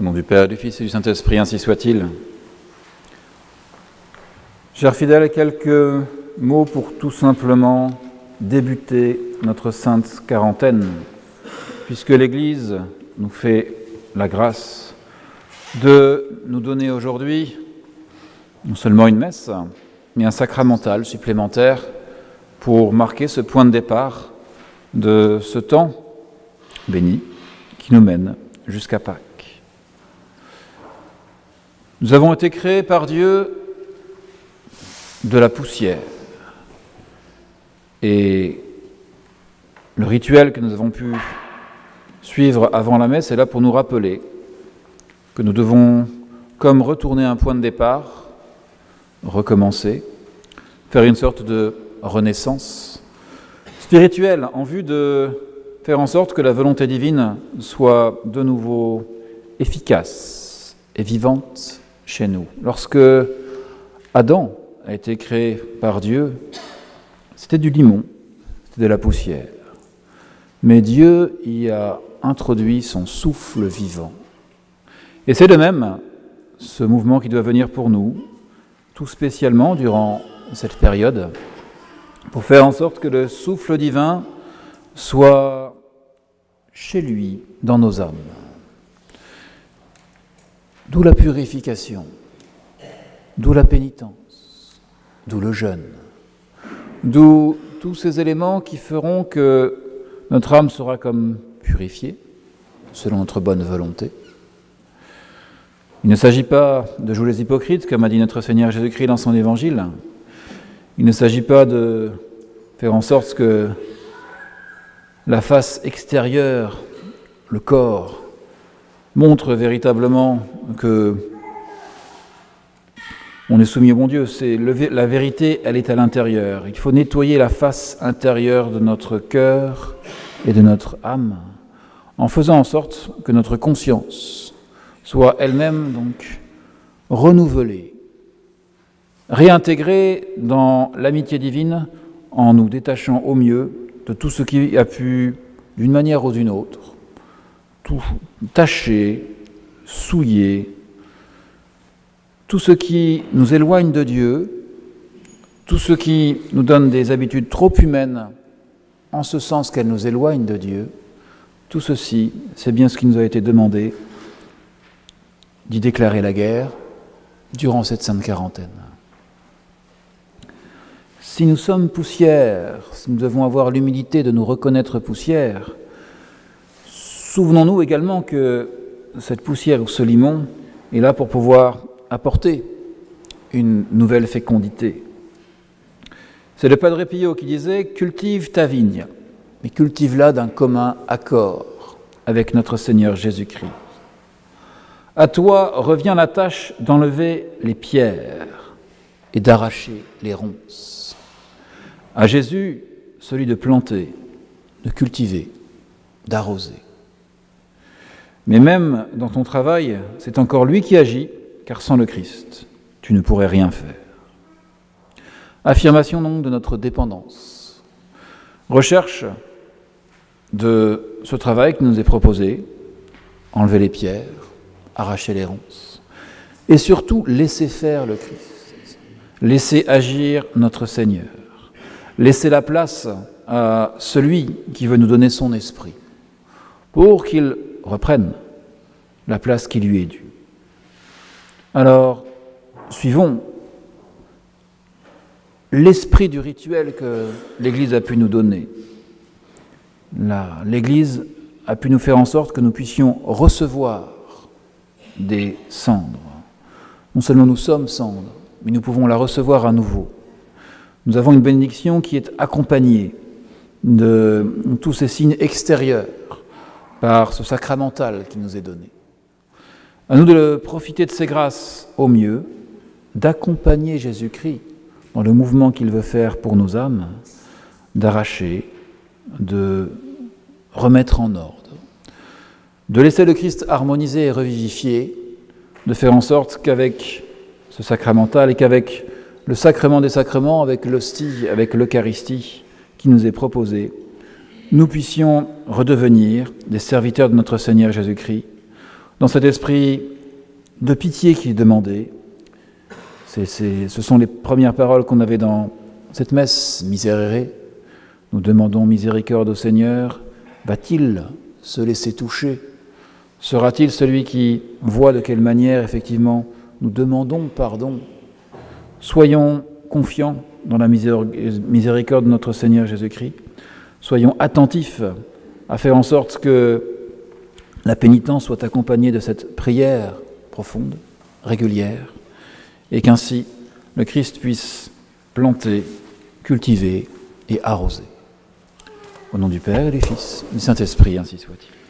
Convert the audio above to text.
Au nom du Père, du Fils et du Saint-Esprit, ainsi soit-il. Chers fidèles, quelques mots pour tout simplement débuter notre sainte quarantaine, puisque l'Église nous fait la grâce de nous donner aujourd'hui non seulement une messe, mais un sacramental supplémentaire pour marquer ce point de départ de ce temps béni qui nous mène jusqu'à Pâques. Nous avons été créés par Dieu de la poussière. Et le rituel que nous avons pu suivre avant la messe est là pour nous rappeler que nous devons, comme retourner à un point de départ, recommencer, faire une sorte de renaissance spirituelle en vue de faire en sorte que la volonté divine soit de nouveau efficace et vivante chez nous. Lorsque Adam a été créé par Dieu, c'était du limon, c'était de la poussière. Mais Dieu y a introduit son souffle vivant. Et c'est de même ce mouvement qui doit venir pour nous, tout spécialement durant cette période, pour faire en sorte que le souffle divin soit chez lui, dans nos âmes. D'où la purification, d'où la pénitence, d'où le jeûne, d'où tous ces éléments qui feront que notre âme sera comme purifiée, selon notre bonne volonté. Il ne s'agit pas de jouer les hypocrites, comme a dit notre Seigneur Jésus-Christ dans son Évangile. Il ne s'agit pas de faire en sorte que la face extérieure, le corps, montre véritablement que on est soumis au bon Dieu. La vérité, elle est à l'intérieur. Il faut nettoyer la face intérieure de notre cœur et de notre âme, en faisant en sorte que notre conscience soit elle-même donc renouvelée, réintégrée dans l'amitié divine, en nous détachant au mieux de tout ce qui a pu, d'une manière ou d'une autre, tout tacher, souiller, tout ce qui nous éloigne de Dieu, tout ce qui nous donne des habitudes trop humaines, en ce sens qu'elles nous éloignent de Dieu, tout ceci, c'est bien ce qui nous a été demandé d'y déclarer la guerre durant cette sainte quarantaine. Si nous sommes poussière, si nous devons avoir l'humilité de nous reconnaître poussière, souvenons-nous également que cette poussière ou ce limon est là pour pouvoir apporter une nouvelle fécondité. C'est le Padre Pio qui disait « Cultive ta vigne, mais cultive-la d'un commun accord avec notre Seigneur Jésus-Christ. À toi revient la tâche d'enlever les pierres et d'arracher les ronces. À Jésus, celui de planter, de cultiver, d'arroser. Mais même dans ton travail, c'est encore lui qui agit, car sans le Christ, tu ne pourrais rien faire. » Affirmation donc de notre dépendance. Recherche de ce travail qui nous est proposé, enlever les pierres, arracher les ronces. Et surtout, laisser faire le Christ. Laisser agir notre Seigneur. Laisser la place à celui qui veut nous donner son esprit, pour qu'il reprenne la place qui lui est due. Alors, suivons l'esprit du rituel que l'Église a pu nous donner. L'Église a pu nous faire en sorte que nous puissions recevoir des cendres. Non seulement nous sommes cendres, mais nous pouvons la recevoir à nouveau. Nous avons une bénédiction qui est accompagnée de tous ces signes extérieurs par ce sacramental qui nous est donné. À nous de profiter de ces grâces au mieux, d'accompagner Jésus-Christ dans le mouvement qu'il veut faire pour nos âmes, d'arracher, de remettre en ordre, de laisser le Christ harmoniser et revivifier, de faire en sorte qu'avec ce sacramental et qu'avec le sacrement des sacrements, avec l'hostie, avec l'Eucharistie qui nous est proposée, nous puissions redevenir des serviteurs de notre Seigneur Jésus-Christ, dans cet esprit de pitié qui est demandé. Ce sont les premières paroles qu'on avait dans cette messe, Miserere. Nous demandons miséricorde au Seigneur. Va-t-il se laisser toucher? Sera-t-il celui qui voit de quelle manière, effectivement, nous demandons pardon? Soyons confiants dans la miséricorde de notre Seigneur Jésus-Christ. Soyons attentifs à faire en sorte que la pénitence soit accompagnée de cette prière profonde, régulière, et qu'ainsi le Christ puisse planter, cultiver et arroser. Au nom du Père et du Fils, du Saint-Esprit, ainsi soit-il.